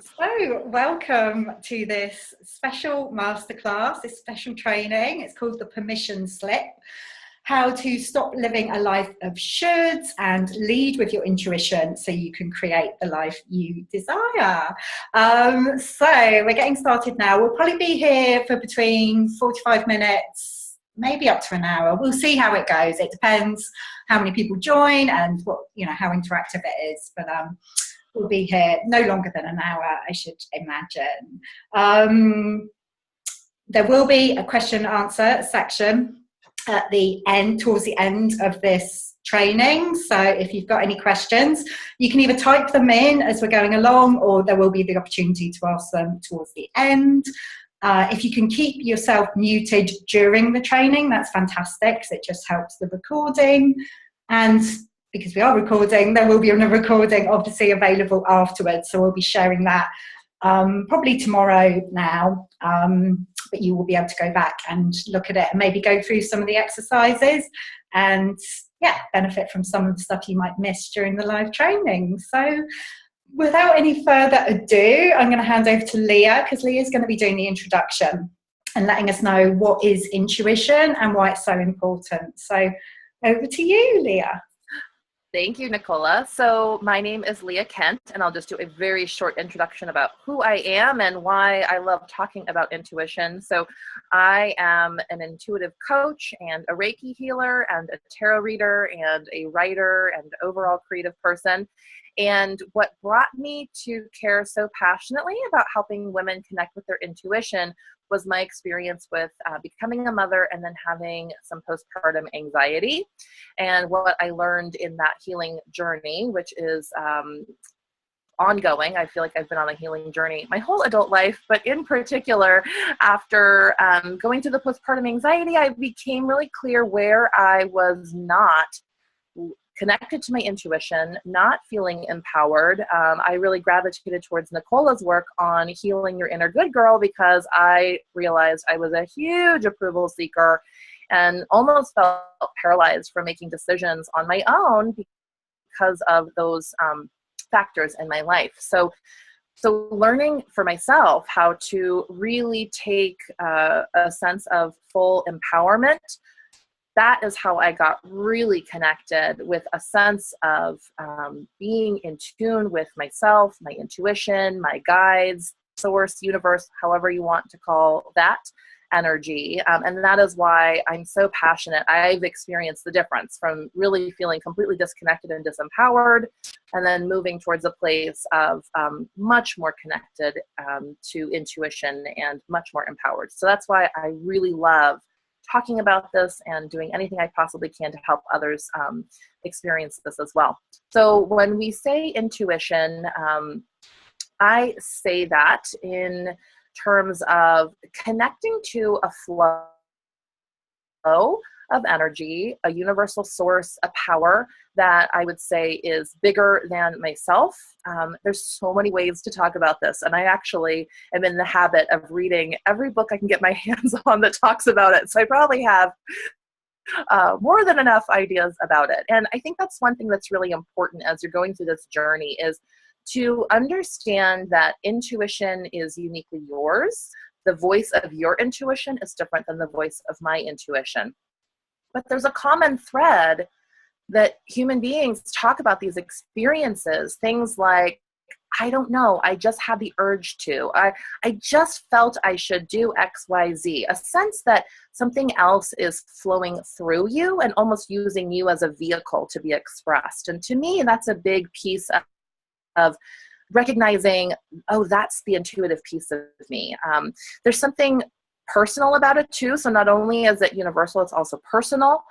So, welcome to this special masterclass, this special training. It's called the Permission Slip: How to Stop Living a Life of Shoulds and Lead with Your Intuition so you can create the life you desire. So, we're getting started now. We'll probably be here for between 45 minutes, maybe up to an hour. We'll see how it goes. It depends how many people join and what, how interactive it is. But we'll be here no longer than an hour, I should imagine. There will be a question and answer section at the end, towards the end of this training. So if you've got any questions, you can either type them in as we're going along, or there will be the opportunity to ask them towards the end. If you can keep yourself muted during the training, that's fantastic, because it just helps the recording. And because we are recording, there will be a recording obviously available afterwards. So we'll be sharing that probably tomorrow now. But you will be able to go back and look at it and maybe go through some of the exercises and benefit from some of the stuff you might miss during the live training. So without any further ado, I'm going to hand over to Leah, because Leah's going to be doing the introduction and letting us know what is intuition and why it's so important. So over to you, Leah. Thank you, Nicola. So my name is Leah Kent, and I'll just do a very short introduction about who I am and why I love talking about intuition. So I am an intuitive coach and a Reiki healer and a tarot reader and a writer and overall creative person. And what brought me to care so passionately about helping women connect with their intuition was my experience with becoming a mother and then having some postpartum anxiety. And what I learned in that healing journey, which is ongoing. I feel like I've been on a healing journey my whole adult life, but in particular, after going through the postpartum anxiety, I became really clear where I was not connected to my intuition, not feeling empowered. I really gravitated towards Nicola's work on healing your inner good girl, because I realized I was a huge approval seeker and almost felt paralyzed from making decisions on my own because of those factors in my life. So learning for myself how to really take a sense of full empowerment, that is how I got really connected with a sense of being in tune with myself, my intuition, my guides, source, universe, however you want to call that energy. And that is why I'm so passionate. I've experienced the difference from really feeling completely disconnected and disempowered, and then moving towards a place of much more connected to intuition and much more empowered. So that's why I really love talking about this and doing anything I possibly can to help others experience this as well. So when we say intuition, I say that in terms of connecting to a flow of energy, a universal source, a power that I would say is bigger than myself. There's so many ways to talk about this, and I actually am in the habit of reading every book I can get my hands on that talks about it. So I probably have more than enough ideas about it. And I think that's one thing that's really important as you're going through this journey, is to understand that intuition is uniquely yours. The voice of your intuition is different than the voice of my intuition. But there's a common thread that human beings talk about these experiences, things like, I don't know, I just had the urge to, I just felt I should do X, Y, Z, a sense that something else is flowing through you and almost using you as a vehicle to be expressed. And to me, that's a big piece of recognizing, oh, that's the intuitive piece of me. There's something personal about it too. So not only is it universal, it's also personal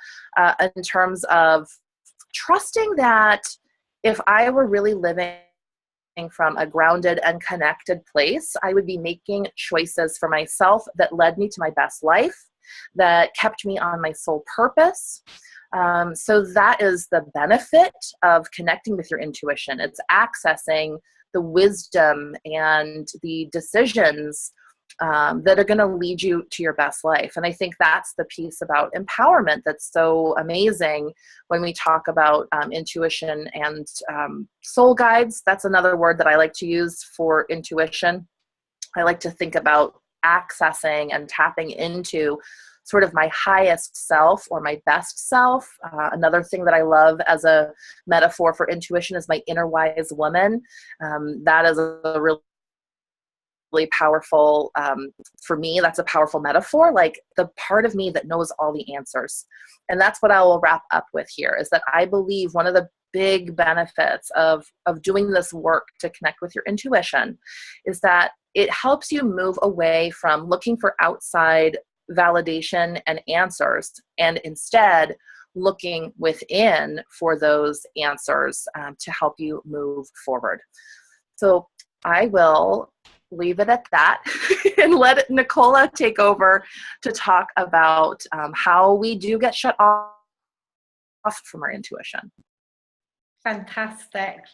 in terms of trusting that if I were really living from a grounded and connected place, I would be making choices for myself that led me to my best life, that kept me on my soul purpose. So that is the benefit of connecting with your intuition. It's accessing the wisdom and the decisions that are going to lead you to your best life. And I think that's the piece about empowerment that's so amazing when we talk about intuition and soul guides. That's another word that I like to use for intuition. I like to think about accessing and tapping into sort of my highest self or my best self. Another thing that I love as a metaphor for intuition is my inner wise woman. That is a really powerful, for me, that's a powerful metaphor, like the part of me that knows all the answers. And that's what I will wrap up with here, is that I believe one of the big benefits of doing this work to connect with your intuition is that it helps you move away from looking for outside validation and answers, and instead looking within for those answers to help you move forward. So I will leave it at that and let Nicola take over to talk about how we do get shut off from our intuition. Fantastic.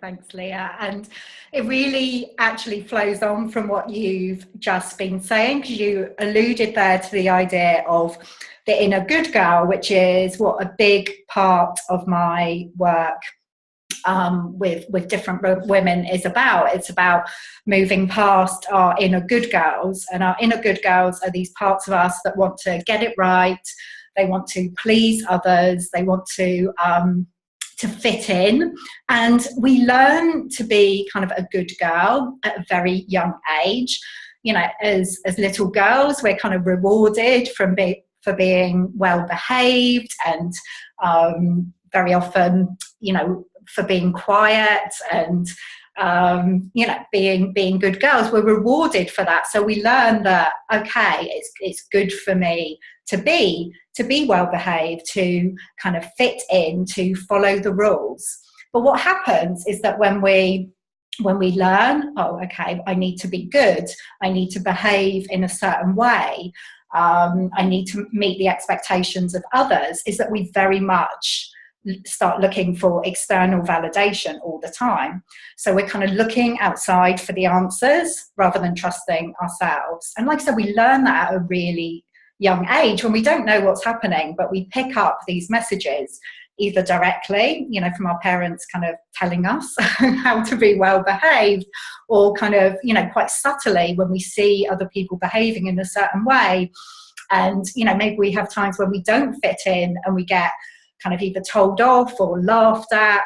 Thanks, Leah. And it really actually flows on from what you've just been saying, because you alluded there to the idea of the inner good girl, which is what a big part of my work with different women is about. It's about moving past our inner good girls, and our inner good girls are these parts of us that want to get it right. They want to please others. They want to fit in, and we learn to be kind of a good girl at a very young age. You know, as little girls, we're kind of rewarded for being well behaved, and very often, you know, for being quiet and you know, being good girls. We're rewarded for that, so we learn that, okay, it's good for me to be well behaved, to kind of fit in, to follow the rules. But what happens is that when we learn, oh, okay, I need to be good, I need to behave in a certain way, I need to meet the expectations of others, is that we very much start looking for external validation all the time. So we're kind of looking outside for the answers rather than trusting ourselves. And like I said, we learn that at a really young age when we don't know what's happening, but we pick up these messages either directly, you know, from our parents kind of telling us how to be well behaved, or kind of, you know, quite subtly when we see other people behaving in a certain way. And, you know, maybe we have times when we don't fit in and we get kind of either told off or laughed at,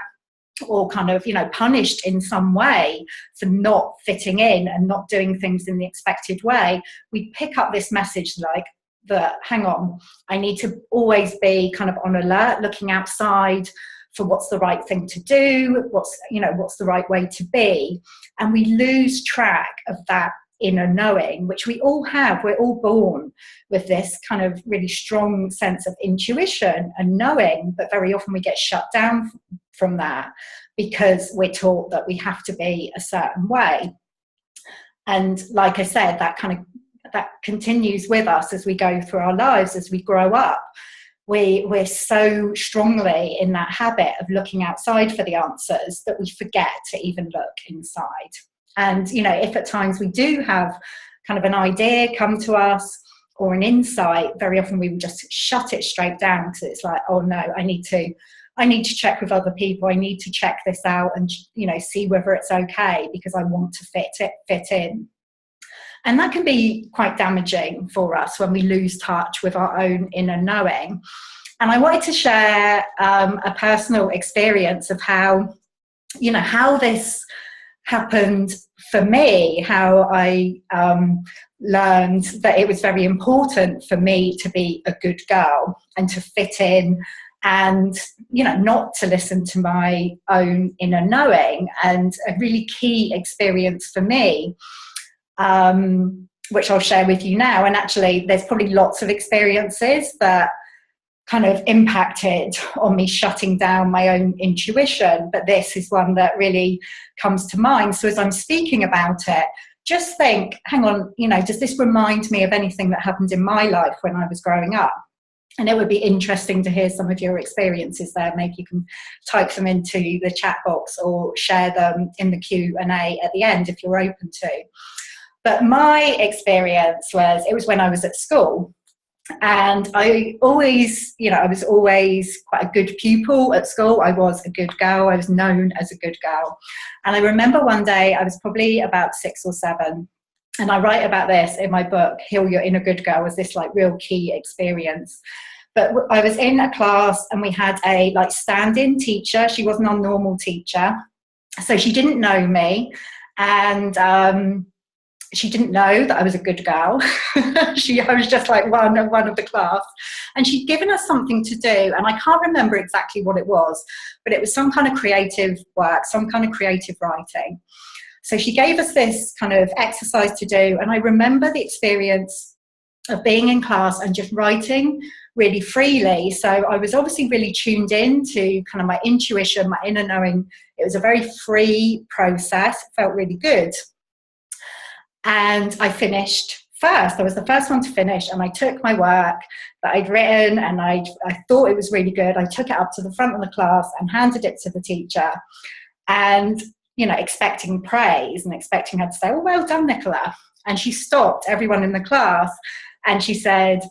or kind of, you know, punished in some way for not fitting in and not doing things in the expected way. We pick up this message like, that, hang on, I need to always be kind of on alert, looking outside for what's the right thing to do, what's the right way to be. And we lose track of that inner knowing, which we all have. We're all born with this kind of really strong sense of intuition and knowing, but very often we get shut down from that because we're taught that we have to be a certain way. And like I said, that continues with us as we go through our lives, as we grow up. We're so strongly in that habit of looking outside for the answers that we forget to even look inside. And, you know, if at times we do have kind of an idea come to us or an insight, very often we would just shut it straight down, because it's like, oh no, I need to check with other people. I need to check this out and, you know, see whether it's okay, because I want to fit in. And that can be quite damaging for us when we lose touch with our own inner knowing. And I wanted to share a personal experience of how this happened for me, how I learned that it was very important for me to be a good girl and to fit in, and, you know, not to listen to my own inner knowing. And a really key experience for me, which I'll share with you now. And actually, there's probably lots of experiences that kind of impacted on me shutting down my own intuition, but this is one that really comes to mind. So as I'm speaking about it, just think, hang on, you know, does this remind me of anything that happened in my life when I was growing up? And it would be interesting to hear some of your experiences there. Maybe you can type them into the chat box or share them in the Q&A at the end if you're open to. But my experience it was when I was at school. And I always, I was always quite a good pupil at school. I was a good girl. I was known as a good girl. And I remember one day, I was probably about 6 or 7. And I write about this in my book, Heal Your Inner Good Girl, as this like real key experience. But I was in a class and we had a like stand-in teacher. She wasn't our normal teacher. So she didn't know me. And she didn't know that I was a good girl. I was just like one of the class. And she'd given us something to do, and I can't remember exactly what it was, but it was some kind of creative work, some kind of creative writing. So she gave us this kind of exercise to do, and I remember the experience of being in class and just writing really freely. So I was obviously really tuned in to kind of my intuition, my inner knowing. It was a very free process. It felt really good. And I finished first. I was the first one to finish, and I took my work that I'd written, and I thought it was really good. I took it up to the front of the class and handed it to the teacher, and expecting praise and expecting her to say, "Oh, well done, Nicola." And she stopped everyone in the class and she said,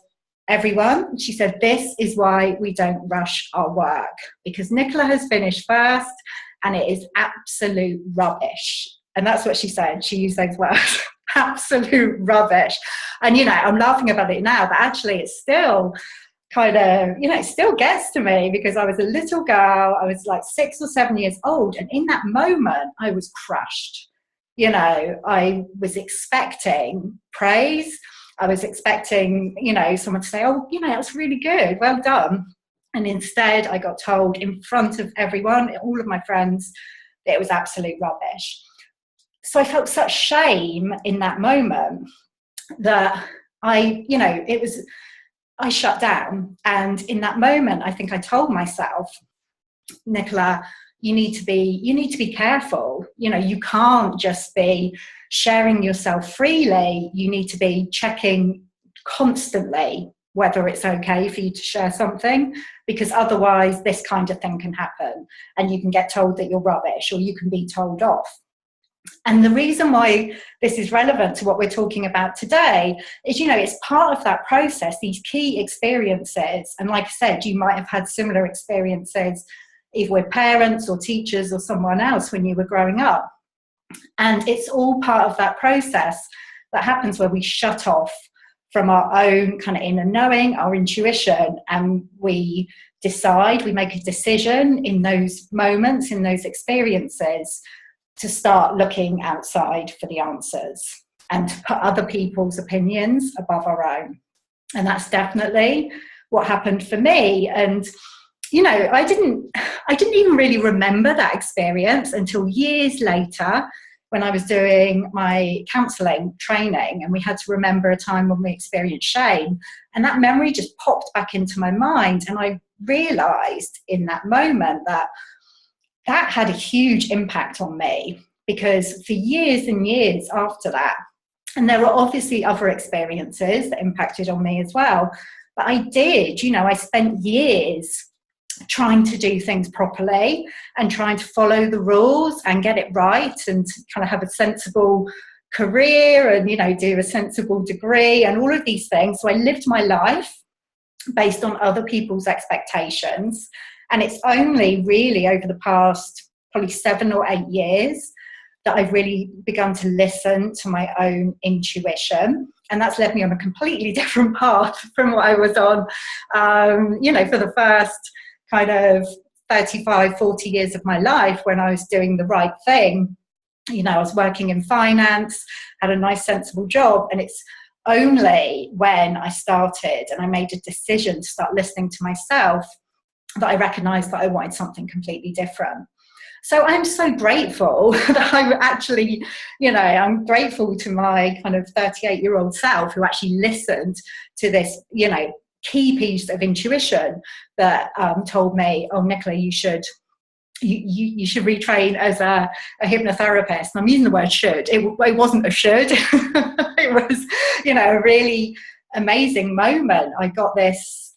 "Everyone," she said, "this is why we don't rush our work, because Nicola has finished first and it is absolute rubbish." And that's what she said. She used those words. Absolute rubbish. And I'm laughing about it now, but actually it's still kind of, it still gets to me, because I was a little girl. I was like 6 or 7 years old, and in that moment I was crushed. I was expecting praise. I was expecting someone to say, "Oh, it was really good, well done." And instead I got told in front of everyone, all of my friends, that it was absolute rubbish. So I felt such shame in that moment that I shut down. And in that moment, I think I told myself, "Nicola, you need to be careful. You can't just be sharing yourself freely. You need to be checking constantly whether it's okay for you to share something, because otherwise this kind of thing can happen and you can get told that you're rubbish, or you can be told off." And the reason why this is relevant to what we're talking about today is, it's part of that process, these key experiences. And like I said, you might have had similar experiences either with parents or teachers or someone else when you were growing up. And it's all part of that process that happens where we shut off from our own kind of inner knowing, our intuition, and we make a decision in those moments, in those experiences, to start looking outside for the answers and to put other people's opinions above our own. And that's definitely what happened for me. And I didn't even really remember that experience until years later, when I was doing my counselling training, and we had to remember a time when we experienced shame. And that memory just popped back into my mind, and I realised in that moment that had a huge impact on me, because for years and years after that, and there were obviously other experiences that impacted on me as well, but I spent years trying to do things properly and trying to follow the rules and get it right and kind of have a sensible career and, do a sensible degree and all of these things. So I lived my life based on other people's expectations. And it's only really over the past probably 7 or 8 years that I've really begun to listen to my own intuition. And that's led me on a completely different path from what I was on, for the first kind of 35, 40 years of my life, when I was doing the right thing. I was working in finance, had a nice sensible job. And it's only when I started and I made a decision to start listening to myself that I recognized that I wanted something completely different. So I'm so grateful that I actually, I'm grateful to my kind of 38-year-old self who actually listened to this, key piece of intuition that told me, "Oh, Nicola, you should retrain as a hypnotherapist." And I'm using the word should. It wasn't a should. It was, a really amazing moment. I got this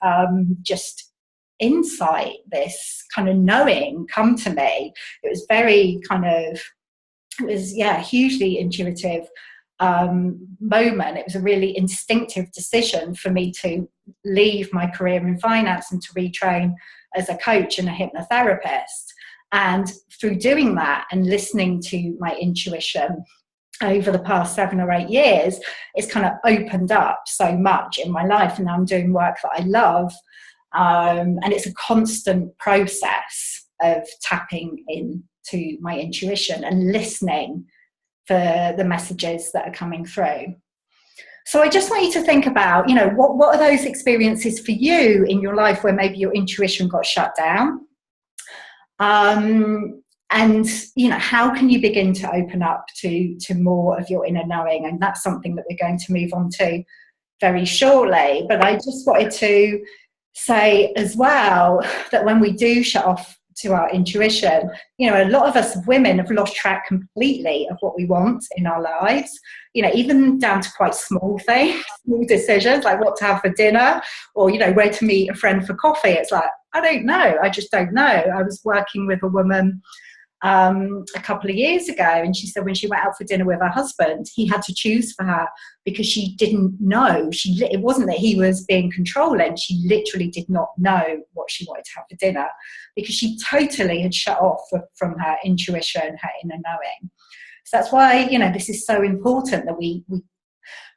just insight, this kind of knowing come to me. It was very hugely intuitive. moment. It was a really instinctive decision for me to leave my career in finance and to retrain as a coach and a hypnotherapist. And through doing that and listening to my intuition over the past 7 or 8 years, it's kind of opened up so much in my life, and now I'm doing work that I love. And it's a constant process of tapping into my intuition and listening for the messages that are coming through. So I just want you to think about, you know, what are those experiences for you in your life where maybe your intuition got shut down? And, you know, how can you begin to open up to more of your inner knowing? And that's something that we're going to move on to very shortly. But I just wanted to say as well that when we do shut off to our intuition, you know, a lot of us women have lost track completely of what we want in our lives, you know, even down to quite small things, small decisions like what to have for dinner, or, you know, where to meet a friend for coffee. It's like, I don't know. I just don't know. I was working with a woman a couple of years ago, and she said when she went out for dinner with her husband, he had to choose for her because she didn't know. It wasn't that he was being controlling. She literally did not know what she wanted to have for dinner because she totally had shut off from her intuition, her inner knowing. So that's why, you know, this is so important that we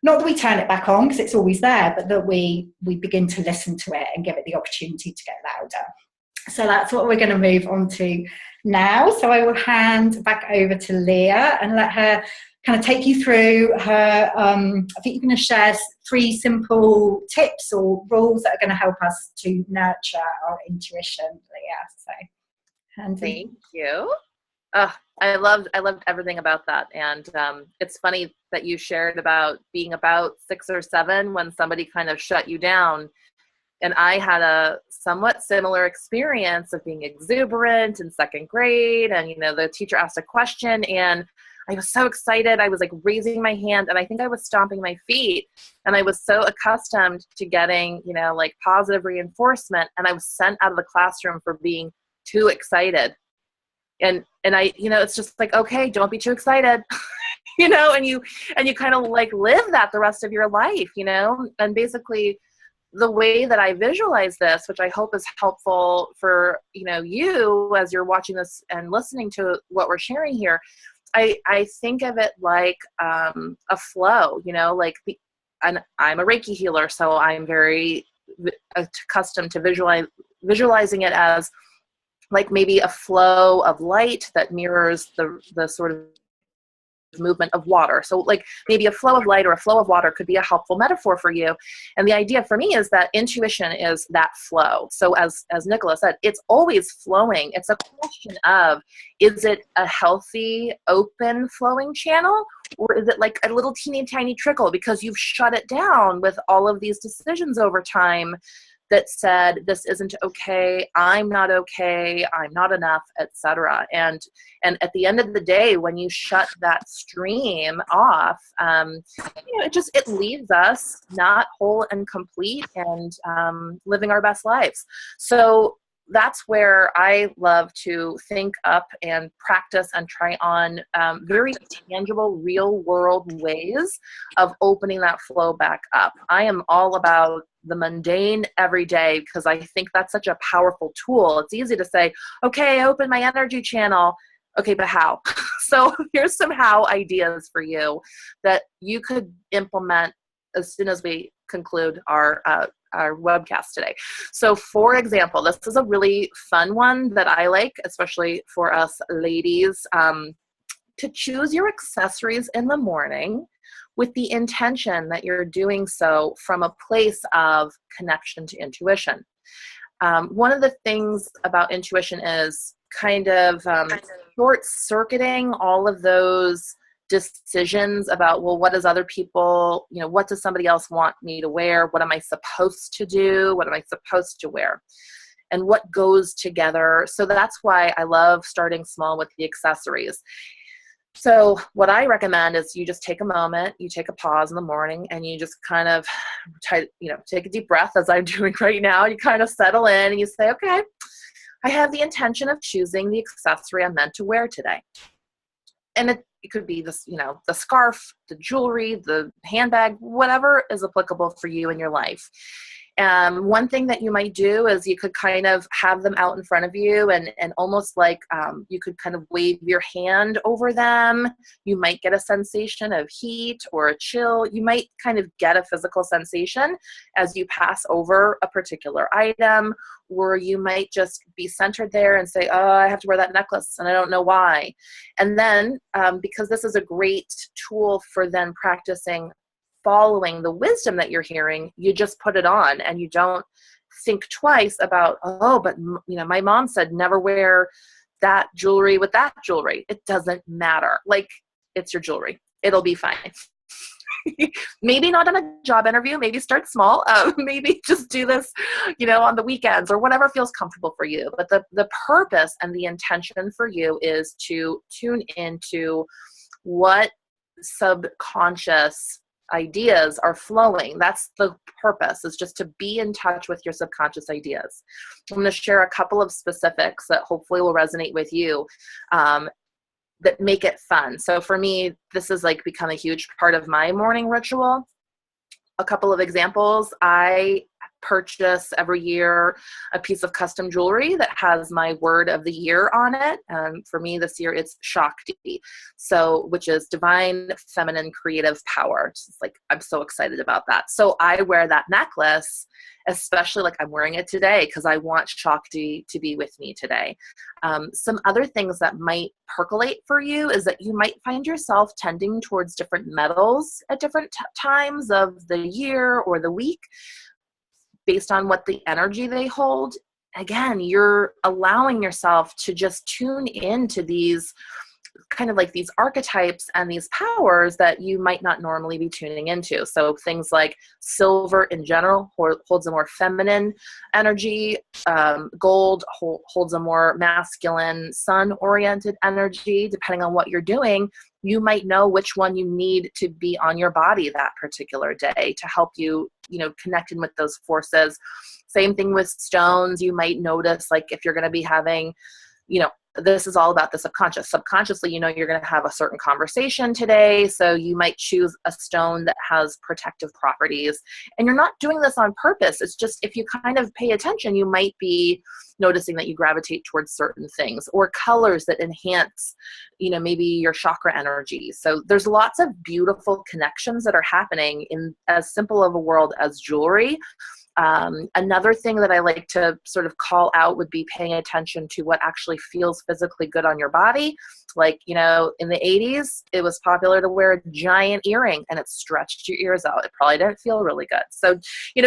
not that we turn it back on because it's always there, but that we begin to listen to it and give it the opportunity to get louder. So that's what we're going to move on to now. So I will hand back over to Leah and let her kind of take you through her, I think you're going to share 3 simple tips or rules that are going to help us to nurture our intuition, Leah. So, thank you. I loved everything about that. And it's funny that you shared about being about 6 or 7 when somebody kind of shut you down. And I had a somewhat similar experience of being exuberant in 2nd grade. And, you know, the teacher asked a question and I was so excited. I was like raising my hand and I think I was stomping my feet. And I was so accustomed to getting, you know, like positive reinforcement. And I was sent out of the classroom for being too excited. And I, you know, it's just like, okay, don't be too excited, you know, and you kind of like live that the rest of your life, you know, and basically the way that I visualize this, which I hope is helpful for, you know, you as you're watching this and listening to what we're sharing here, I think of it like a flow, you know, like and I'm a Reiki healer, so I'm very accustomed to visualizing it as like maybe a flow of light that mirrors the sort of movement of water. So like maybe a flow of light or a flow of water could be a helpful metaphor for you. And the idea for me is that intuition is that flow. So as Nicola said, it's always flowing. It's a question of, is it a healthy, open flowing channel? Or is it like a little teeny tiny trickle because you've shut it down with all of these decisions over time that said, this isn't okay, I'm not enough, etc. And at the end of the day, when you shut that stream off, you know, it leaves us not whole and complete and living our best lives. So that's where I love to think up and practice and try on very tangible, real world ways of opening that flow back up. I am all about the mundane every day because I think that's such a powerful tool. It's easy to say, okay, open my energy channel. Okay, but how? So here's some how ideas for you that you could implement as soon as we conclude our webcast today. So for example, this is a really fun one that I like, especially for us ladies, to choose your accessories in the morning with the intention that you're doing so from a place of connection to intuition. One of the things about intuition is kind of short-circuiting all of those decisions about, well, what does other people, you know, what does somebody else want me to wear? What am I supposed to do? What am I supposed to wear? And what goes together? So that's why I love starting small with the accessories. So what I recommend is you just take a moment, you take a pause in the morning, and you just kind of take a deep breath as I'm doing right now. You kind of settle in and you say, okay, I have the intention of choosing the accessory I'm meant to wear today. And it could be this, the scarf, the jewelry, the handbag, whatever is applicable for you in your life. One thing that you might do is you could kind of have them out in front of you and almost like you could kind of wave your hand over them. You might get a sensation of heat or a chill. You might kind of get a physical sensation as you pass over a particular item, or you might just be centered there and say, oh, I have to wear that necklace and I don't know why. And then because this is a great tool for then practicing following the wisdom that you're hearing, you just put it on and you don't think twice about, oh, but my mom said never wear that jewelry with that jewelry. It doesn't matter. Like, it's your jewelry. It'll be fine. Maybe not on a job interview, maybe start small, maybe just do this, on the weekends or whatever feels comfortable for you. But the purpose and the intention for you is to tune into what subconscious ideas are flowing. That's the purpose, is just to be in touch with your subconscious ideas. I'm going to share a couple of specifics that hopefully will resonate with you that make it fun. So for me, this has like become a huge part of my morning ritual. A couple of examples. I purchase every year a piece of custom jewelry that has my word of the year on it. For me this year, it's Shakti, which is divine feminine creative power. It's like, I'm so excited about that. So I wear that necklace, especially like I'm wearing it today because I want Shakti to be with me today. Some other things that might percolate for you is that you might find yourself tending towards different metals at different times of the year or the week, based on what the energy they hold. Again, you're allowing yourself to just tune into these kind of like these archetypes and these powers that you might not normally be tuning into. So things like silver in general holds a more feminine energy. Gold holds a more masculine, sun-oriented energy. Depending on what you're doing, you might know which one you need to be on your body that particular day to help you, connecting with those forces. Same thing with stones. You might notice, like, if you're going to be having, this is all about the subconscious. Subconsciously, you're going to have a certain conversation today. So you might choose a stone that has protective properties. And you're not doing this on purpose. It's just, if you kind of pay attention, you might be noticing that you gravitate towards certain things, or colors that enhance, maybe your chakra energy. So there's lots of beautiful connections that are happening in as simple of a world as jewelry. Another thing that I like to sort of call out would be paying attention to what actually feels physically good on your body. Like, in the 80s, it was popular to wear a giant earring and it stretched your ears out. It probably didn't feel really good. So,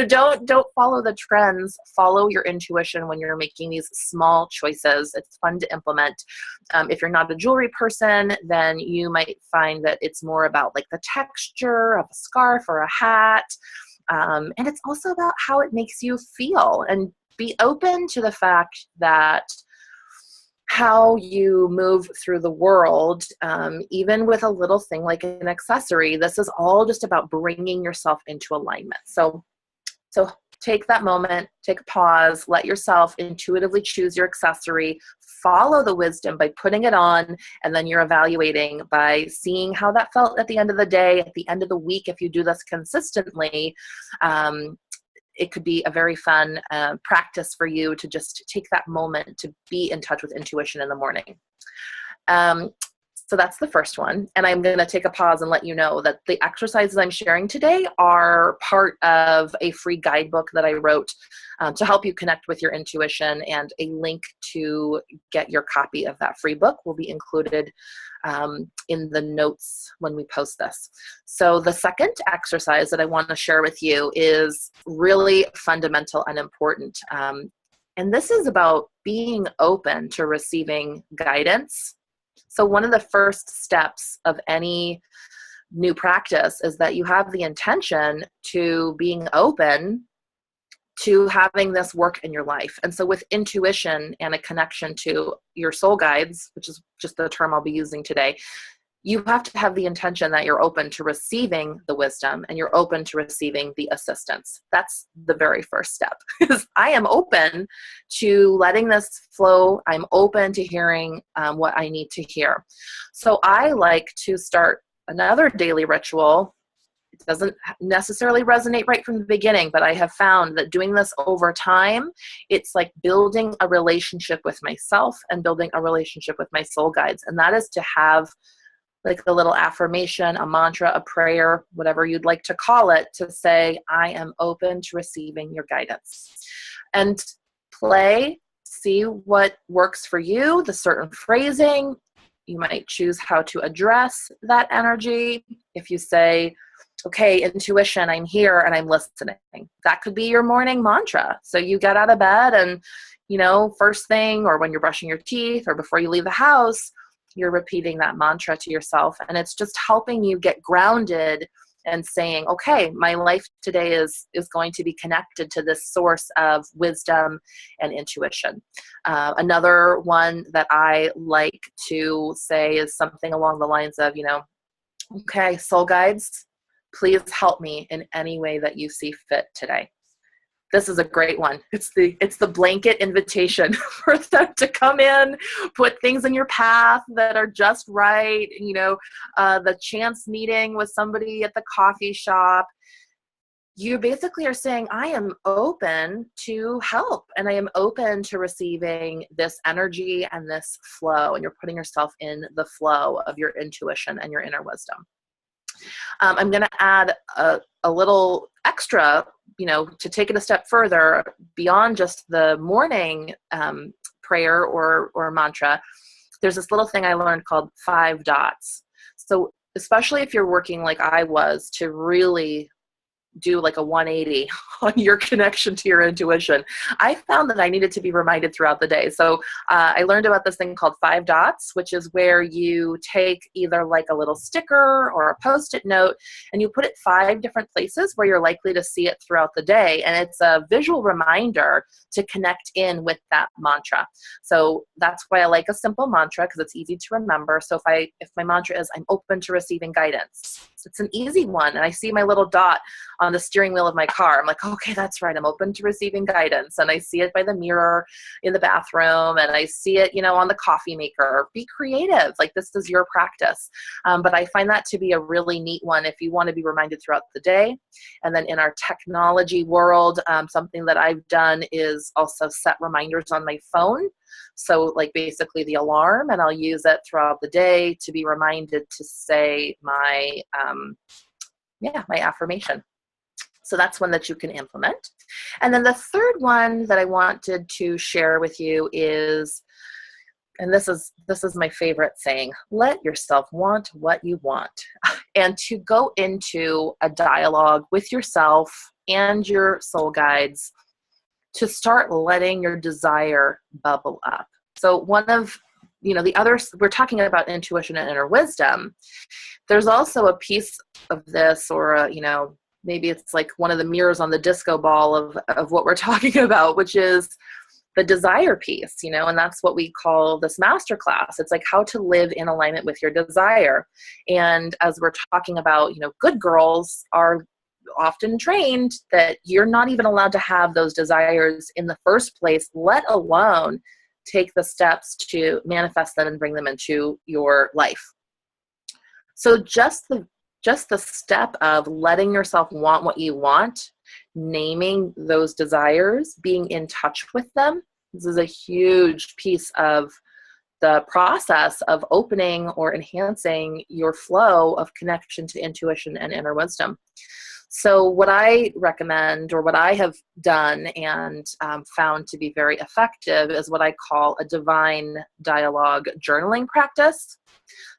don't follow the trends. Follow your intuition when you're making these small choices. It's fun to implement. If you're not a jewelry person, then you might find that it's more about like the texture of a scarf or a hat. And it's also about how it makes you feel, and be open to the fact that how you move through the world, even with a little thing like an accessory, this is all just about bringing yourself into alignment. So take that moment, take a pause, let yourself intuitively choose your accessory, follow the wisdom by putting it on, and then you're evaluating by seeing how that felt at the end of the day, at the end of the week. If you do this consistently, it could be a very fun practice for you to just take that moment to be in touch with intuition in the morning. So that's the first one. And I'm going to take a pause and let you know that the exercises I'm sharing today are part of a free guidebook that I wrote to help you connect with your intuition, and a link to get your copy of that free book will be included in the notes when we post this. So the second exercise that I want to share with you is really fundamental and important. And this is about being open to receiving guidance. So one of the first steps of any new practice is that you have the intention to being open to having this work in your life. And so with intuition and a connection to your soul guides, which is just the term I'll be using today, you have to have the intention that you're open to receiving the wisdom and you're open to receiving the assistance. That's the very first step, is I am open to letting this flow. I'm open to hearing what I need to hear. So I like to start another daily ritual. It doesn't necessarily resonate right from the beginning, but I have found that doing this over time, it's like building a relationship with myself and building a relationship with my soul guides. And that is to have like a little affirmation, a mantra, a prayer, whatever you'd like to call it, to say, I am open to receiving your guidance. And play, see what works for you, the certain phrasing. You might choose how to address that energy. If you say, okay, intuition, I'm here and I'm listening. That could be your morning mantra. So you get out of bed and, first thing, or when you're brushing your teeth or before you leave the house, you're repeating that mantra to yourself. And it's just helping you get grounded and saying, okay, my life today is going to be connected to this source of wisdom and intuition. Another one that I like to say is something along the lines of, okay, soul guides, please help me in any way that you see fit today. This is a great one. It's the blanket invitation for them to come in, put things in your path that are just right. The chance meeting with somebody at the coffee shop. You basically are saying, I am open to help and I am open to receiving this energy and this flow. And you're putting yourself in the flow of your intuition and your inner wisdom. I'm going to add a little extra, to take it a step further beyond just the morning prayer or mantra. There's this little thing I learned called 5 dots. So especially if you're working like I was to really do like a 180 on your connection to your intuition, I found that I needed to be reminded throughout the day. So I learned about this thing called 5 dots, which is where you take either like a little sticker or a Post-it note and you put it 5 different places where you're likely to see it throughout the day. And it's a visual reminder to connect in with that mantra. So that's why I like a simple mantra, because it's easy to remember. So if my mantra is, I'm open to receiving guidance, it's an easy one. And I see my little dot on the steering wheel of my car. I'm like, okay, that's right. I'm open to receiving guidance. And I see it by the mirror in the bathroom, and I see it, on the coffee maker. Be creative. Like, this is your practice. But I find that to be a really neat one if you want to be reminded throughout the day. And then in our technology world, something that I've done is also set reminders on my phone. So like basically the alarm, and I'll use it throughout the day to be reminded to say my affirmation. So that's one that you can implement. And then the third one that I wanted to share with you is, and this is my favorite saying, let yourself want what you want. And to go into a dialogue with yourself and your soul guides to start letting your desire bubble up. So one of, the others, we're talking about intuition and inner wisdom. There's also a piece of this, or maybe it's like one of the mirrors on the disco ball of what we're talking about, which is the desire piece, and that's what we call this masterclass. It's like how to live in alignment with your desire. And as we're talking about, good girls are often trained that you're not even allowed to have those desires in the first place, let alone take the steps to manifest them and bring them into your life. So just the step of letting yourself want what you want, naming those desires, being in touch with them, this is a huge piece of the process of opening or enhancing your flow of connection to intuition and inner wisdom. So what I recommend, or what I have done and found to be very effective, is what I call a divine dialogue journaling practice.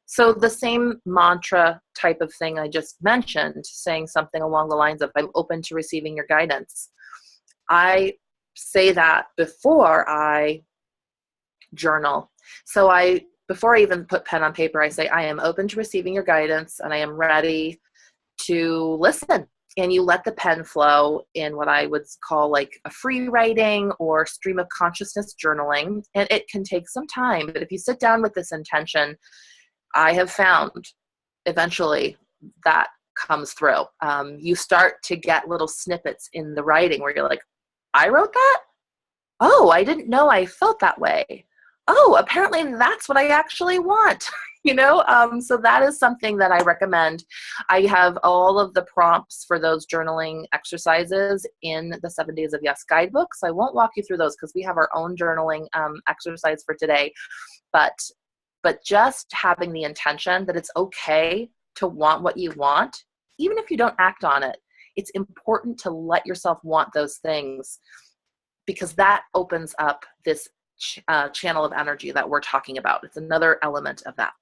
So the same mantra type of thing I just mentioned, saying something along the lines of, I'm open to receiving your guidance. I say that before I journal. So before I even put pen on paper, I say, I am open to receiving your guidance and I am ready to listen. And you let the pen flow in what I would call like a free writing or stream of consciousness journaling. And it can take some time, but if you sit down with this intention, I have found eventually that comes through. You start to get little snippets in the writing where you're like, I wrote that? Oh, I didn't know I felt that way. Oh, apparently that's what I actually want. So that is something that I recommend. I have all of the prompts for those journaling exercises in the 7 Days of Yes guidebook. So I won't walk you through those because we have our own journaling exercise for today. But just having the intention that it's okay to want what you want, even if you don't act on it. It's important to let yourself want those things, because that opens up this channel of energy that we're talking about. It's another element of that.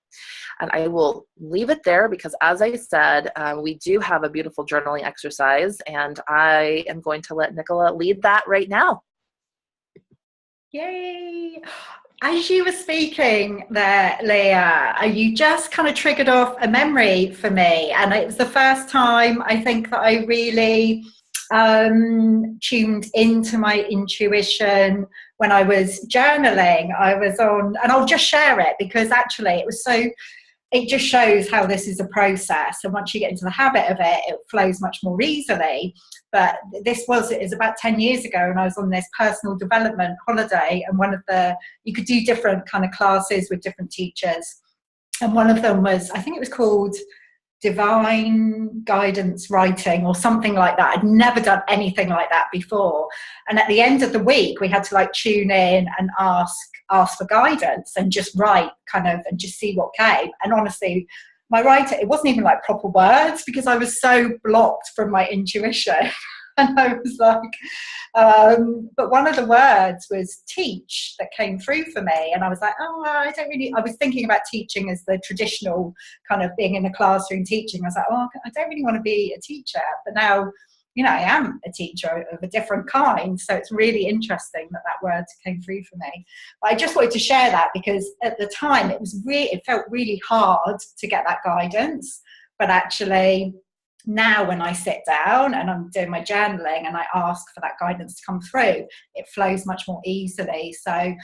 And I will leave it there because, as I said, we do have a beautiful journaling exercise, and I am going to let Nicola lead that right now. Yay! As you were speaking there, Leah, you just kind of triggered off a memory for me. And it was the first time I think that I really tuned into my intuition when I was journaling. I was on, and I'll just share it because actually it just shows how this is a process, and once you get into the habit of it, it flows much more easily. But it was about 10 years ago, and I was on this personal development holiday, and you could do different kind of classes with different teachers, and one of them was, I think it was called Divine Guidance Writing or something like that. I'd never done anything like that before, and at the end of the week we had to tune in and ask for guidance and just write and just see what came. And honestly, my writing, it wasn't even proper words because I was so blocked from my intuition. And I was but one of the words was teach that came through for me. And I was I was thinking about teaching as the traditional kind of being in a classroom teaching. I was I don't really want to be a teacher. But now, I am a teacher of a different kind. So it's really interesting that word came through for me. But I just wanted to share that because at the time it felt really hard to get that guidance. But actually, now when I sit down and I'm doing my journaling and I ask for that guidance to come through, it flows much more easily. So,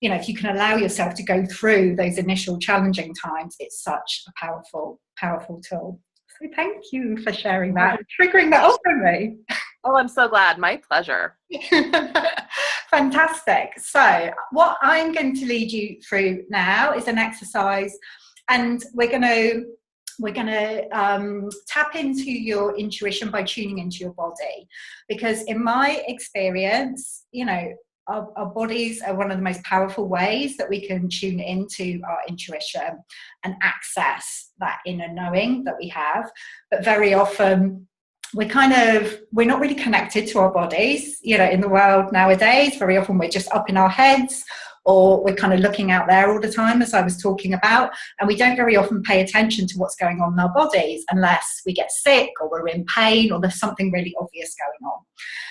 if you can allow yourself to go through those initial challenging times, it's such a powerful, powerful tool. So thank you for sharing that and triggering that off for me. Oh, I'm so glad. My pleasure. Fantastic. So what I'm going to lead you through now is an exercise, and we're going to tap into your intuition by tuning into your body, because in my experience, our bodies are one of the most powerful ways that we can tune into our intuition and access that inner knowing that we have. But very often we're not really connected to our bodies, in the world nowadays. Very often we're just up in our heads, or we're kind of looking out there all the time, as I was talking about, and we don't very often pay attention to what's going on in our bodies unless we get sick or we're in pain or there's something really obvious going on.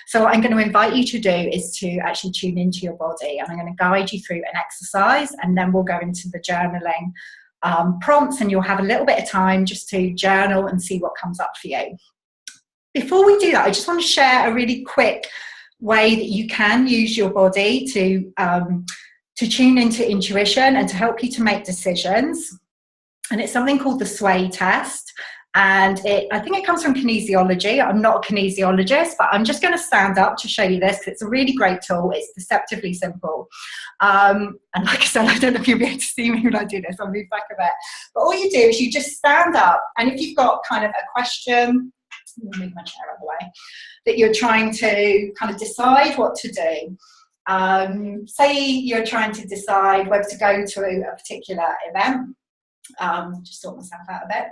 So what I'm going to invite you to do is to actually tune into your body, and I'm going to guide you through an exercise, and then we'll go into the journaling prompts, and you'll have a little bit of time just to journal and see what comes up for you. Before we do that, I just want to share a really quick way that you can use your body to tune into intuition and to help you to make decisions. And it's something called the sway test. And I think it comes from kinesiology. I'm not a kinesiologist, but I'm just going to stand up to show you this because it's a really great tool. It's deceptively simple. And like I said, I don't know if you'll be able to see me when I do this. I'll move back a bit. But all you do is you just stand up, and if you've got kind of a question, I'm going to move my chair out of the way, that you're trying to kind of decide what to do. Say you're trying to decide whether to go to a particular event. Just sort myself out a bit.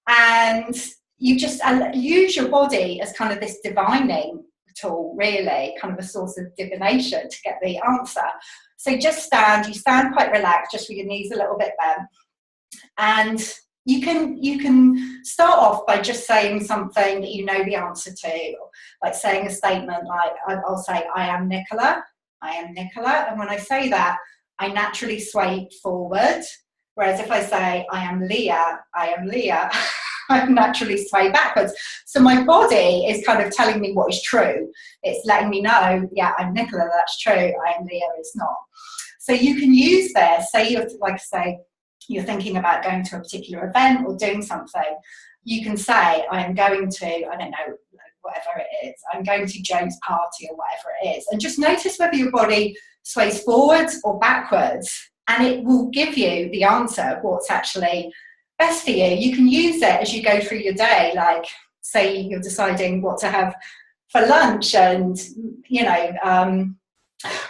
And you just use your body as kind of this divining tool, really, kind of a source of divination to get the answer. So just you stand quite relaxed, just with your knees a little bit bent. And you can start off by just saying something that you know the answer to, like saying a statement like, I'll say, I am Nicola, I am Nicola. And when I say that, I naturally sway forward. Whereas if I say, I am Leah, I am Leah, I naturally sway backwards. So my body is kind of telling me what is true. It's letting me know, yeah, I'm Nicola, that's true. I am Leah, it's not. So you can use this, say, you're thinking about going to a particular event or doing something, you can say, I am going to, I don't know, whatever it is, I'm going to Joe's party or whatever it is. And just notice whether your body sways forwards or backwards. And it will give you the answer of what's actually best for you. You can use it as you go through your day, like say you're deciding what to have for lunch and, you know,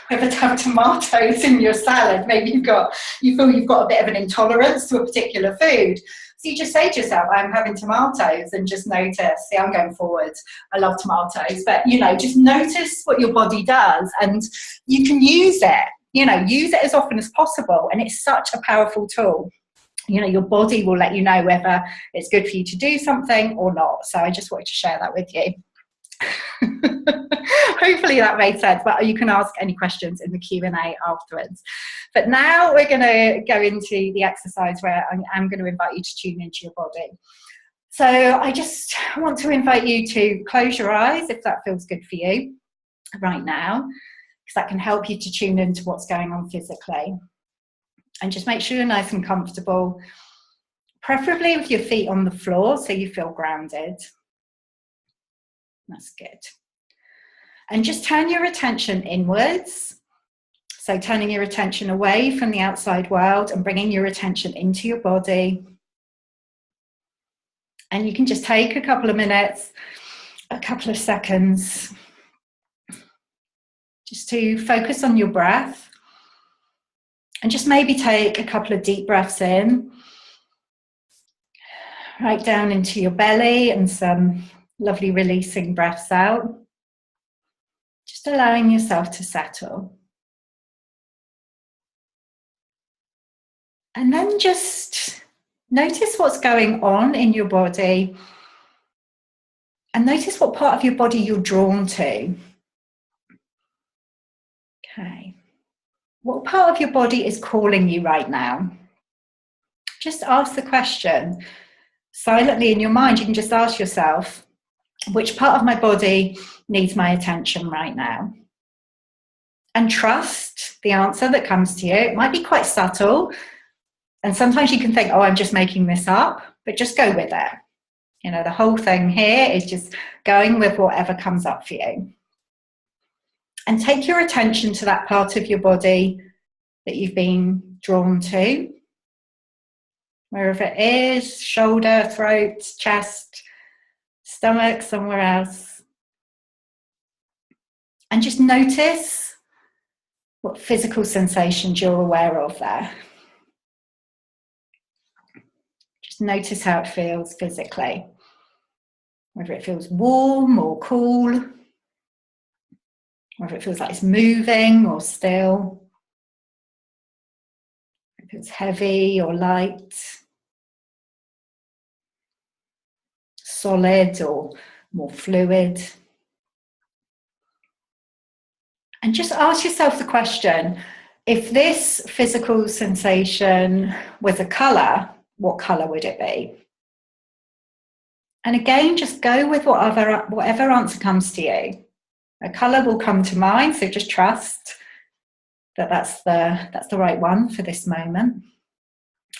whether to have tomatoes in your salad. Maybe you feel you've got a bit of an intolerance to a particular food. So you just say to yourself, I'm having tomatoes, and just notice, see, I'm going forward. I love tomatoes, but, you know, just notice what your body does, and you can use it, you know, use it as often as possible. And it's such a powerful tool. You know, your body will let you know whether it's good for you to do something or not. So I just wanted to share that with you. Hopefully that made sense, but you can ask any questions in the Q&A afterwards. But now we're going to go into the exercise where I'm going to invite you to tune into your body. So I just want to invite you to close your eyes if that feels good for you right now, because that can help you to tune into what's going on physically. And just make sure you're nice and comfortable, preferably with your feet on the floor so you feel grounded. That's good. And just turn your attention inwards. So turning your attention away from the outside world and bringing your attention into your body. And you can just take a couple of minutes, a couple of seconds, just to focus on your breath. And just maybe take a couple of deep breaths in, right down into your belly, and some lovely releasing breaths out. Just allowing yourself to settle. And then just notice what's going on in your body, and notice what part of your body you're drawn to. Okay. What part of your body is calling you right now? Just ask the question. Silently in your mind, you can just ask yourself, which part of my body needs my attention right now? And trust the answer that comes to you. It might be quite subtle, and sometimes you can think, oh, I'm just making this up, but just go with it. You know, the whole thing here is just going with whatever comes up for you. And take your attention to that part of your body that you've been drawn to, wherever it is, shoulder, throat, chest, stomach, somewhere else. And just notice what physical sensations you're aware of there. Just notice how it feels physically, whether it feels warm or cool, whether it feels like it's moving or still, if it's heavy or light, solid or more fluid. And just ask yourself the question, if this physical sensation was a colour, what colour would it be? And again, just go with whatever answer comes to you. A colour will come to mind, so just trust that that's the right one for this moment.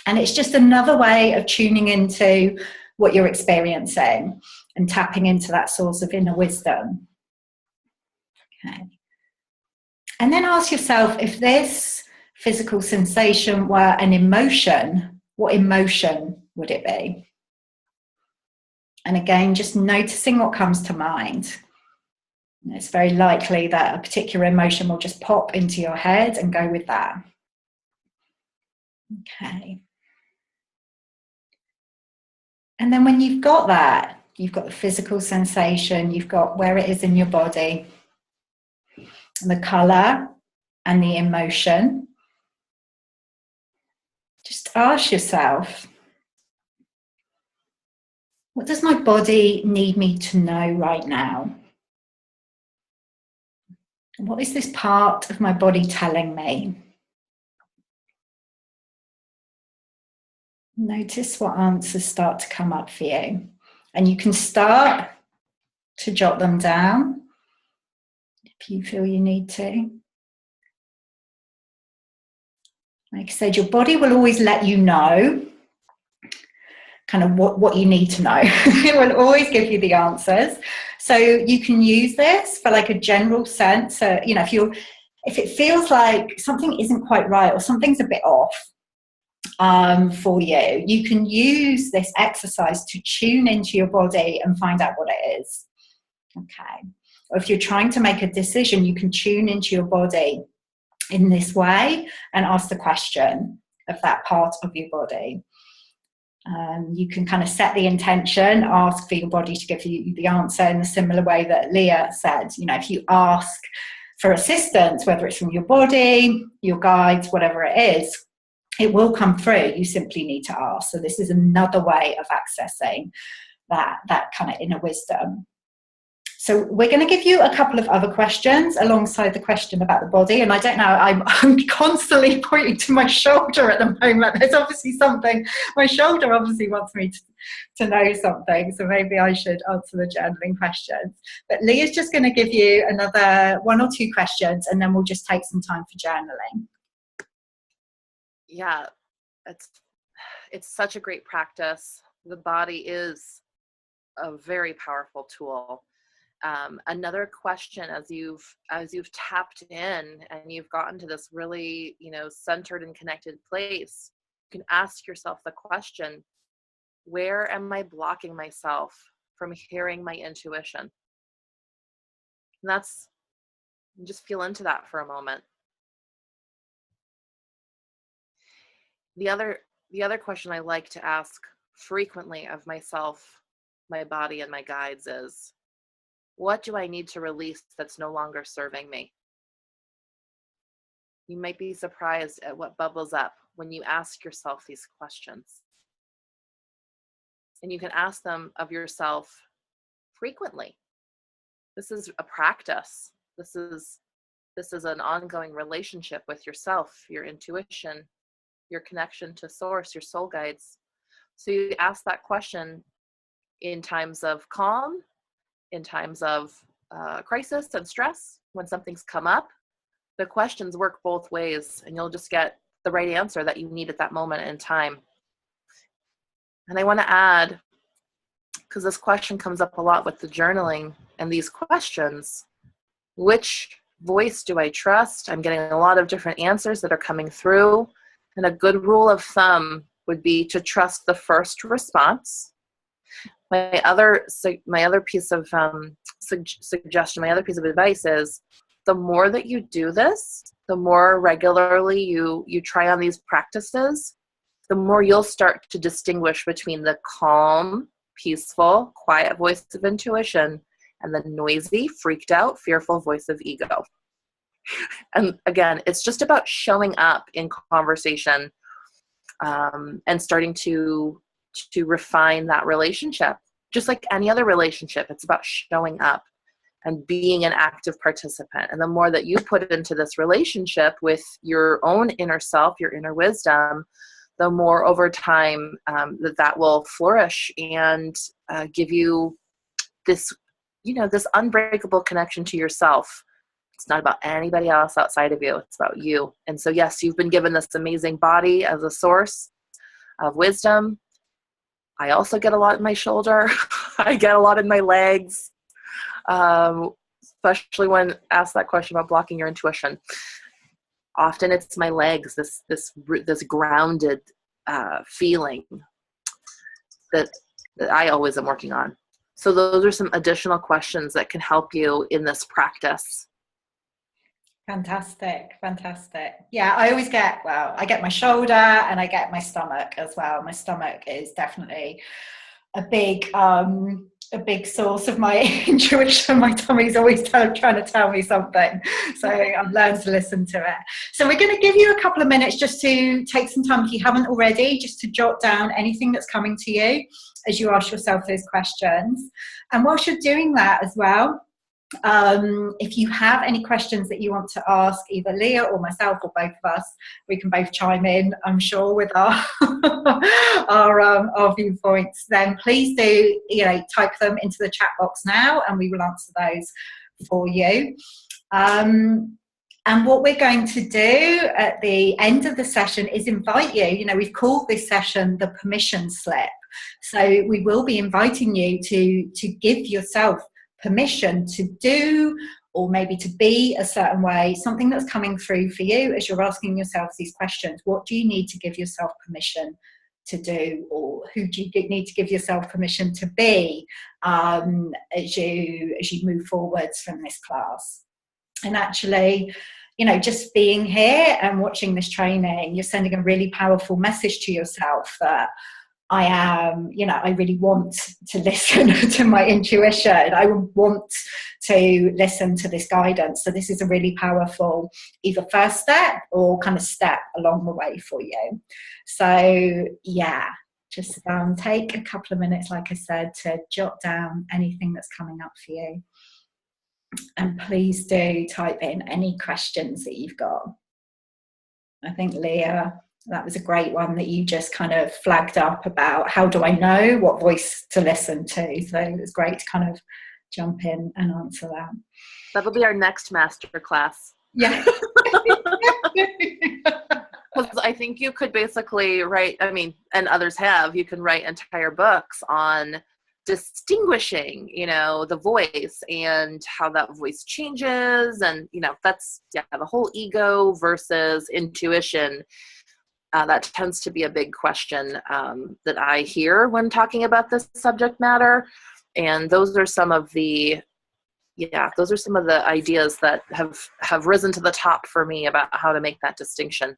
And it's just another way of tuning into what you're experiencing and tapping into that source of inner wisdom. Okay. And then ask yourself, if this physical sensation were an emotion, what emotion would it be? And again, just noticing what comes to mind. It's very likely that a particular emotion will just pop into your head, and go with that. Okay. And then when you've got that, you've got the physical sensation, you've got where it is in your body, the colour and the emotion. Just ask yourself, what does my body need me to know right now? What is this part of my body telling me? Notice what answers start to come up for you. And you can start to jot them down if you feel you need to. Like I said, your body will always let you know kind of what you need to know. It will always give you the answers. So you can use this for like a general sense. So, you know, if it feels like something isn't quite right or something's a bit off for you, you can use this exercise to tune into your body and find out what it is. Okay. Or if you're trying to make a decision, you can tune into your body in this way and ask the question of that part of your body. You can kind of set the intention, ask for your body to give you the answer in a similar way that Leah said. You know, if you ask for assistance, whether it's from your body, your guides, whatever it is, it will come through. You simply need to ask. So this is another way of accessing that kind of inner wisdom. So we're going to give you a couple of other questions alongside the question about the body. And I don't know, I'm constantly pointing to my shoulder at the moment. There's obviously something, my shoulder obviously wants me to know something. So maybe I should answer the journaling questions. But Leah's just going to give you another 1 or 2 questions, and then we'll just take some time for journaling. Yeah, it's such a great practice. The body is a very powerful tool. Another question, as you've tapped in and you've gotten to this really, you know, centered and connected place, you can ask yourself the question, where am I blocking myself from hearing my intuition? And just feel into that for a moment. The other question I like to ask frequently of myself, my body, and my guides is, what do I need to release that's no longer serving me? You might be surprised at what bubbles up when you ask yourself these questions. And you can ask them of yourself frequently. This is a practice. This is an ongoing relationship with yourself, your intuition, your connection to source, your soul guides. So you ask that question in times of calm, in times of crisis and stress, when something's come up. The questions work both ways, and you'll just get the right answer that you need at that moment in time. And I want to add, because this question comes up a lot with the journaling and these questions, which voice do I trust? I'm getting a lot of different answers that are coming through. And a good rule of thumb would be to trust the first response. My other piece of suggestion, my other piece of advice is, the more that you do this, the more regularly you try on these practices, the more you'll start to distinguish between the calm, peaceful, quiet voice of intuition and the noisy, freaked out, fearful voice of ego. And again, it's just about showing up in conversation and starting to refine that relationship. Just like any other relationship, it's about showing up and being an active participant. And the more that you put into this relationship with your own inner self, your inner wisdom, the more over time that will flourish and give you this, this unbreakable connection to yourself. It's not about anybody else outside of you. It's about you. And so, yes, you've been given this amazing body as a source of wisdom. I also get a lot in my shoulder. I get a lot in my legs, especially when asked that question about blocking your intuition. Often it's my legs, this grounded feeling that I always am working on. So those are some additional questions that can help you in this practice. Fantastic. Yeah, I always I get my shoulder and I get my stomach as well. My stomach is definitely a big source of my intuition. My tummy's always trying to tell me something. So I've learned to listen to it. So we're going to give you a couple of minutes just to take some time, if you haven't already, just to jot down anything that's coming to you as you ask yourself those questions. And whilst you're doing that as well, if you have any questions that you want to ask either Leah or myself or both of us, we can both chime in, I'm sure, with our our viewpoints, then please do type them into the chat box now and we will answer those for you. And what we're going to do at the end of the session is invite you. You know, we've called this session the permission slip. So we will be inviting you to give yourself permission to do, or maybe to be a certain way, something that's coming through for you as you're asking yourselves these questions. What do you need to give yourself permission to do, or who do you need to give yourself permission to be as you move forwards from this class? And actually, you know, just being here and watching this training, you're sending a really powerful message to yourself that I am, you know, I really want to listen to my intuition. I want to listen to this guidance. So this is a really powerful either first step or kind of step along the way for you. So yeah, just take a couple of minutes, like I said, to jot down anything that's coming up for you. And please do type in any questions that you've got. I think, Leah, that was a great one that you just kind of flagged up about how do I know what voice to listen to. So it was great to kind of jump in and answer that. That'll be our next masterclass. Yeah. Because I think you could basically write, I mean, and others have, you can write entire books on distinguishing, you know, the voice and how that voice changes. And, you know, that's, yeah, the whole ego versus intuition. That tends to be a big question that I hear when talking about this subject matter. And those are some of the, those are some of the ideas that have risen to the top for me about how to make that distinction.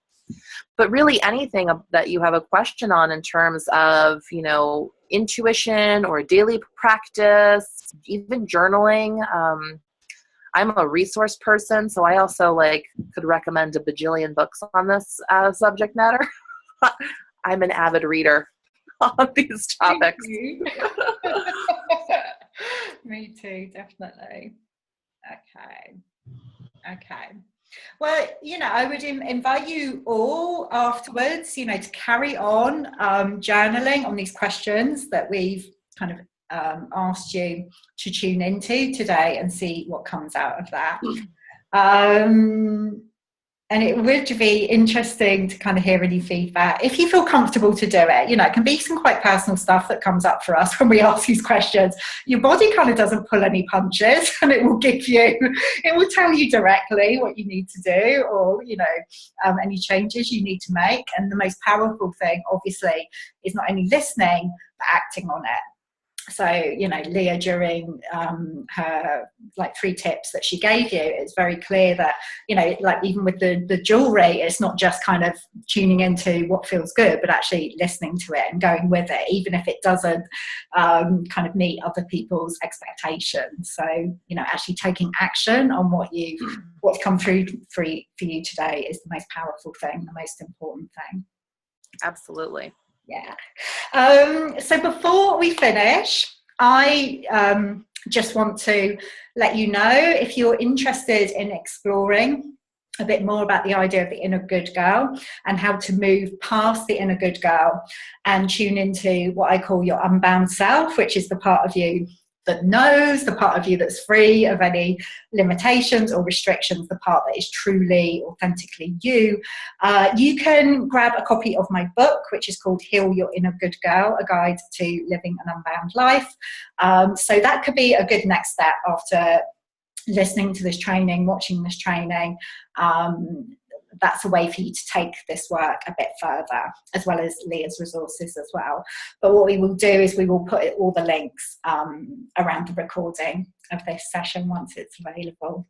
But really anything that you have a question on in terms of, you know, intuition or daily practice, even journaling. I'm a resource person, so I also could recommend a bajillion books on this subject matter. I'm an avid reader on these topics. Me too, definitely. Okay. Well, you know, I would invite you all afterwards, you know, to carry on journaling on these questions that we've kind of asked you to tune into today and see what comes out of that. And it would be interesting to kind of hear any feedback. If you feel comfortable to do it, you know, it can be some quite personal stuff that comes up for us when we ask these questions. Your body kind of doesn't pull any punches, and it will tell you directly what you need to do, or, you know, any changes you need to make. And the most powerful thing, obviously, is not only listening, but acting on it. So, you know, Leah, during her 3 tips that she gave you, it's very clear that, you know, even with the jewelry, it's not just kind of tuning into what feels good, but actually listening to it and going with it, even if it doesn't kind of meet other people's expectations. So, you know, actually taking action on what's come through for you today is the most powerful thing, the most important thing. Absolutely. Yeah. So before we finish, I just want to let you know, if you're interested in exploring a bit more about the idea of the inner good girl and how to move past the inner good girl and tune into what I call your unbound self, which is the part of you that knows, the part of you that's free of any limitations or restrictions, the part that is truly, authentically you, you can grab a copy of my book, which is called Heal Your Inner Good Girl, A Guide to Living an Unbound Life. So that could be a good next step after listening to this training, watching this training. That's a way for you to take this work a bit further, as well as Leah's resources as well. But what we will do is we will put all the links around the recording of this session once it's available.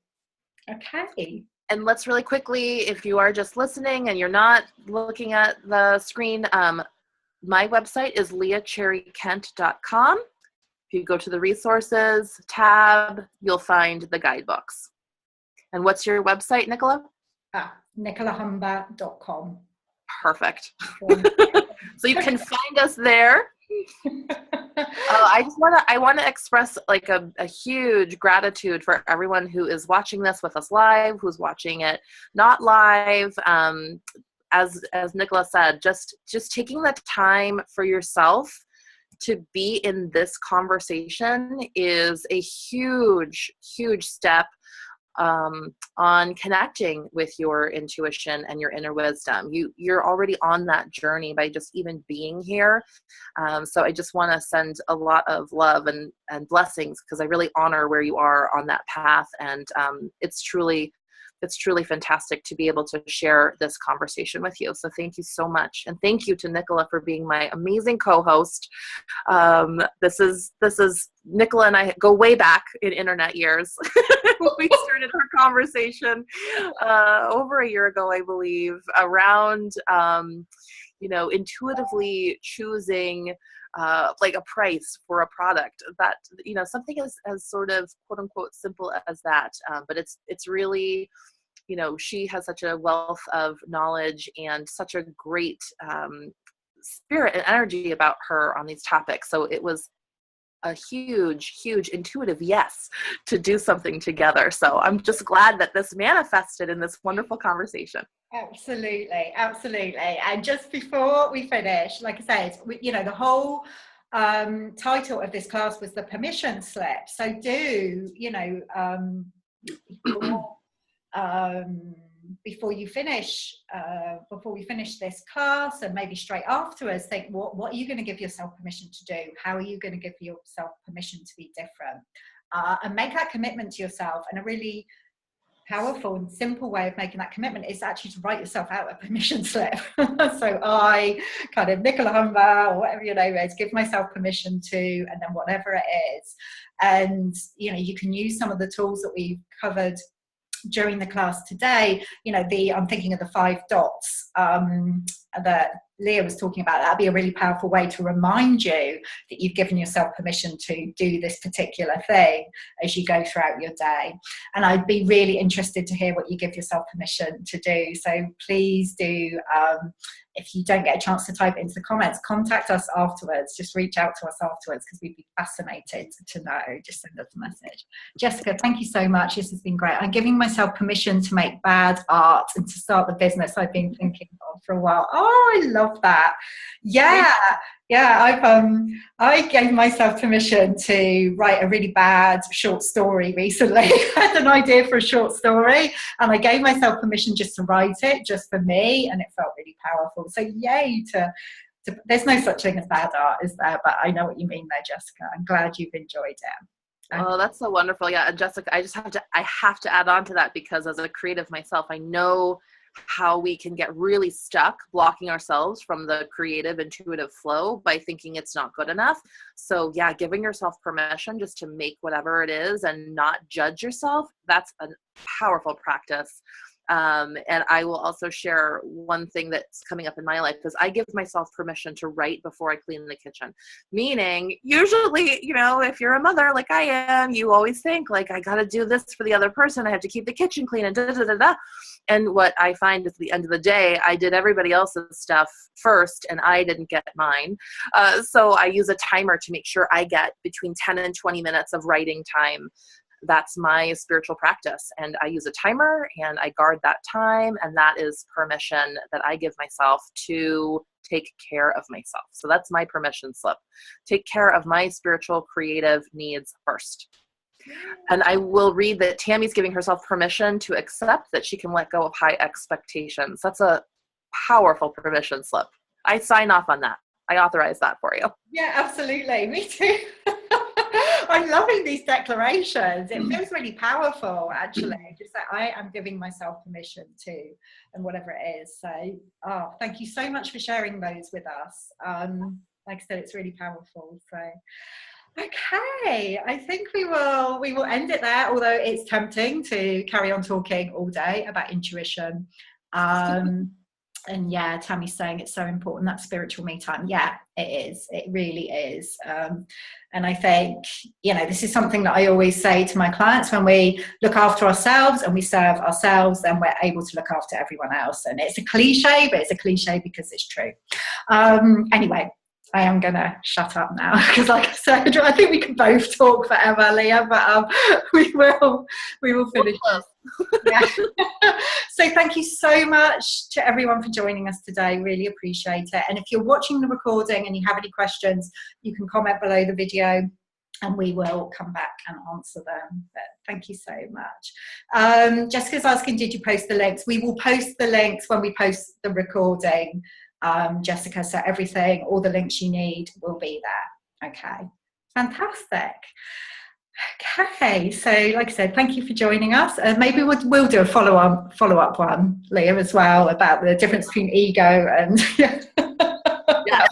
Okay. And let's really quickly, if you are just listening and you're not looking at the screen, my website is leahcherrykent.com. If you go to the resources tab, you'll find the guidebooks. And what's your website, Nicola? NicolaHumber.com. Perfect. So you can find us there. I want to express a huge gratitude for everyone who is watching this with us live, who's watching it not live. As Nicola said, just taking the time for yourself to be in this conversation is a huge, huge step on connecting with your intuition and your inner wisdom. You're already on that journey by just even being here. So I just want to send a lot of love and blessings, because I really honor where you are on that path. And it's truly fantastic to be able to share this conversation with you. So thank you so much. And thank you to Nicola for being my amazing co-host. This is Nicola and I go way back in internet years. We started our conversation over a year ago, I believe, around, intuitively choosing like a price for a product, that, something as sort of quote unquote simple as that. But it's really, she has such a wealth of knowledge and such a great spirit and energy about her on these topics. So it was a huge intuitive yes to do something together. So I'm just glad that this manifested in this wonderful conversation. Absolutely. And just before we finish, like I said, the whole title of this class was the permission slip. So before we finish this class, and maybe straight afterwards, think what are you going to give yourself permission to do? How are you going to give yourself permission to be different? And make that commitment to yourself. And a really powerful and simple way of making that commitment is actually to write yourself out a permission slip. So I kind of Nicola Humber, or whatever your name is, give myself permission to, and then whatever it is. And you can use some of the tools that we've covered during the class today. I'm thinking of the 5 dots that Leah was talking about. That'd be a really powerful way to remind you that you've given yourself permission to do this particular thing as you go throughout your day. And I'd be really interested to hear what you give yourself permission to do. So please do, if you don't get a chance to type it into the comments, contact us afterwards. Just reach out to us afterwards, because we'd be fascinated to know. Just send us a message. Jessica, thank you so much. This has been great. I'm giving myself permission to make bad art and to start the business I've been thinking of for a while. Oh, I love that. Yeah, I gave myself permission to write a really bad short story recently. I had an idea for a short story, and I gave myself permission just to write it, just for me, and it felt really powerful. So yay to there's no such thing as bad art, is there? But I know what you mean there, Jessica. I'm glad you've enjoyed it. Oh, that's so wonderful. Yeah, Jessica, I have to add on to that, because as a creative myself, I know how we can get really stuck blocking ourselves from the creative, intuitive flow by thinking it's not good enough. So yeah, giving yourself permission just to make whatever it is and not judge yourself, that's a powerful practice. And I will also share one thing that's coming up in my life, is I give myself permission to write before I clean the kitchen. Meaning, usually, if you're a mother like I am, you always think like, I got to do this for the other person. I have to keep the kitchen clean and da da da da. And what I find is, at the end of the day, I did everybody else's stuff first and I didn't get mine. So I use a timer to make sure I get between 10 and 20 minutes of writing time. That's my spiritual practice. And I use a timer and I guard that time. And that is permission that I give myself to take care of myself. So that's my permission slip. Take care of my spiritual, creative needs first. And I will read that Tammy's giving herself permission to accept that she can let go of high expectations. That's a powerful permission slip. I sign off on that. I authorize that for you. Yeah, absolutely. Me too. I'm loving these declarations. It feels really powerful, actually. Just that I am giving myself permission to, and whatever it is. So, thank you so much for sharing those with us. Like I said, it's really powerful. So, okay, I think we will end it there. Although it's tempting to carry on talking all day about intuition. And yeah, Tammy's saying it's so important, that spiritual me time. Yeah, it is. It really is. And I think, this is something that I always say to my clients: when we look after ourselves and we serve ourselves, then we're able to look after everyone else. And it's a cliche, but it's a cliche because it's true. Anyway, I am going to shut up now, because like I said, I think we can both talk forever, Leah, but we will finish this. Yeah. So thank you so much to everyone for joining us today. Really appreciate it. And if you're watching the recording and you have any questions, you can comment below the video. and we will come back and answer them. But thank you so much. Jessica's asking, did you post the links? We will post the links when we post the recording, Jessica, so everything, all the links you need will be there. Okay, fantastic. Okay, so like I said, thank you for joining us. Maybe we'll do a follow-up one, Leah, as well, about the difference between ego and Yeah.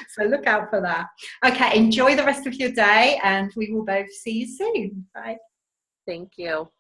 So look out for that. Okay, enjoy the rest of your day, and we will both see you soon. Bye. Thank you.